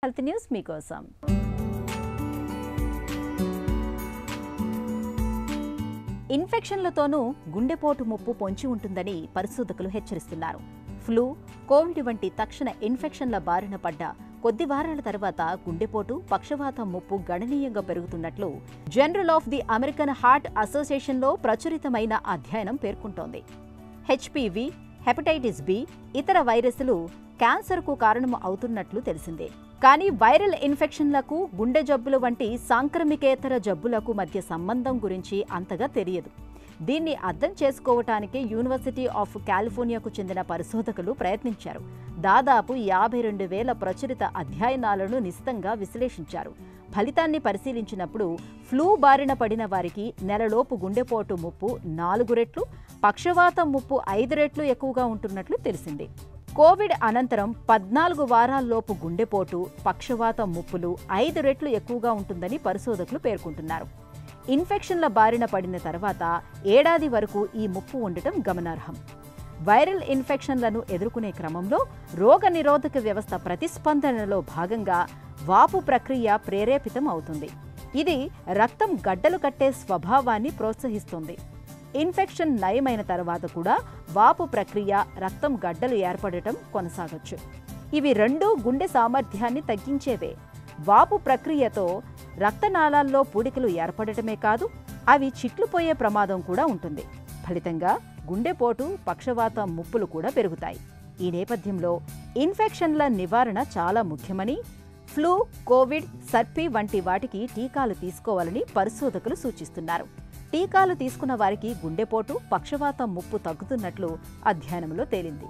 Health news మీకోసం. ఇన్ఫెక్షన్లతోనూ గుండెపోటు ముప్పు పొంచి ఉంటుందని పరిశోధకులు హెచ్చరిస్తున్నారు. ఫ్లూ, కోవిడ్ వంటి తక్షణ ఇన్ఫెక్షన్ల బారిన పడ్డ కొద్ది వారాల తర్వాత గుండెపోటు, పక్షవాతం ముప్పు గణనీయంగా పెరుగుతున్నట్లు journal of the American heart అసోసియేషన్లో ప్రచురితమైన అధ్యయనం పేర్కొంటోంది. హెచ్పివి, హెపటైటిస్ బి, ఇతర వైరస్లు క్యాన్సర్కు కారణం అవుతున్నట్లు తెలిసిందే. కానీ వైరల్ ఇన్ఫెక్షన్లకు, గుండె జబ్బులు వంటి సాంక్రమికేతర జబ్బులకు మధ్య సంబంధం గురించి అంతగా తెలియదు. దీన్ని అర్థం చేసుకోవటానికి యూనివర్సిటీ ఆఫ్ కాలిఫోర్నియాకు చెందిన పరిశోధకులు ప్రయత్నించారు. దాదాపు 52,000 ప్రచురిత అధ్యయనాలను నిశితంగా విశ్లేషించారు. ఫలితాన్ని పరిశీలించినప్పుడు ఫ్లూ బారిన పడిన వారికి నెలలోపు గుండెపోటు ముప్పు 4 రెట్లు, పక్షవాతం ముప్పు 5 రెట్లు ఎక్కువగా ఉంటున్నట్లు తెలిసింది. కోవిడ్ అనంతరం 14 వారాల్లోపు గుండెపోటు, పక్షవాతం ముప్పులు 5 రెట్లు ఎక్కువగా ఉంటుందని పరిశోధకులు పేర్కొంటున్నారు. ఇన్ఫెక్షన్ల బారిన పడిన తర్వాత ఏడాది వరకు ఈ ముప్పు ఉండటం గమనార్హం. వైరల్ ఇన్ఫెక్షన్లను ఎదుర్కొనే క్రమంలో రోగనిరోధక వ్యవస్థ ప్రతిస్పందనలో భాగంగా వాపు ప్రక్రియ ప్రేరేపితం అవుతుంది. ఇది రక్తం గడ్డలు కట్టే స్వభావాన్ని ప్రోత్సహిస్తుంది. ఇన్ఫెక్షన్ నయమైన తర్వాత కూడా వాపు ప్రక్రియ, రక్తం గడ్డలు ఏర్పడటం కొనసాగొచ్చు. ఇవి రెండూ గుండె సామర్థ్యాన్ని తగ్గించేవే. వాపు ప్రక్రియతో రక్తనాళాల్లో పూడికలు ఏర్పడటమే కాదు, అవి చిట్లుపోయే ప్రమాదం కూడా ఉంటుంది. ఫలితంగా గుండెపోటు, పక్షవాతం ముప్పులు కూడా పెరుగుతాయి. ఈ నేపథ్యంలో ఇన్ఫెక్షన్ల నివారణ చాలా ముఖ్యమని, ఫ్లూ, కోవిడ్, సర్పీ వంటి వాటికి టీకాలు తీసుకోవాలని పరిశోధకులు సూచిస్తున్నారు. టీకాలు తీసుకున్న వారికి గుండెపోటు, పక్షవాతం ముప్పు తగ్గుతున్నట్లు అధ్యయనంలో తేలింది.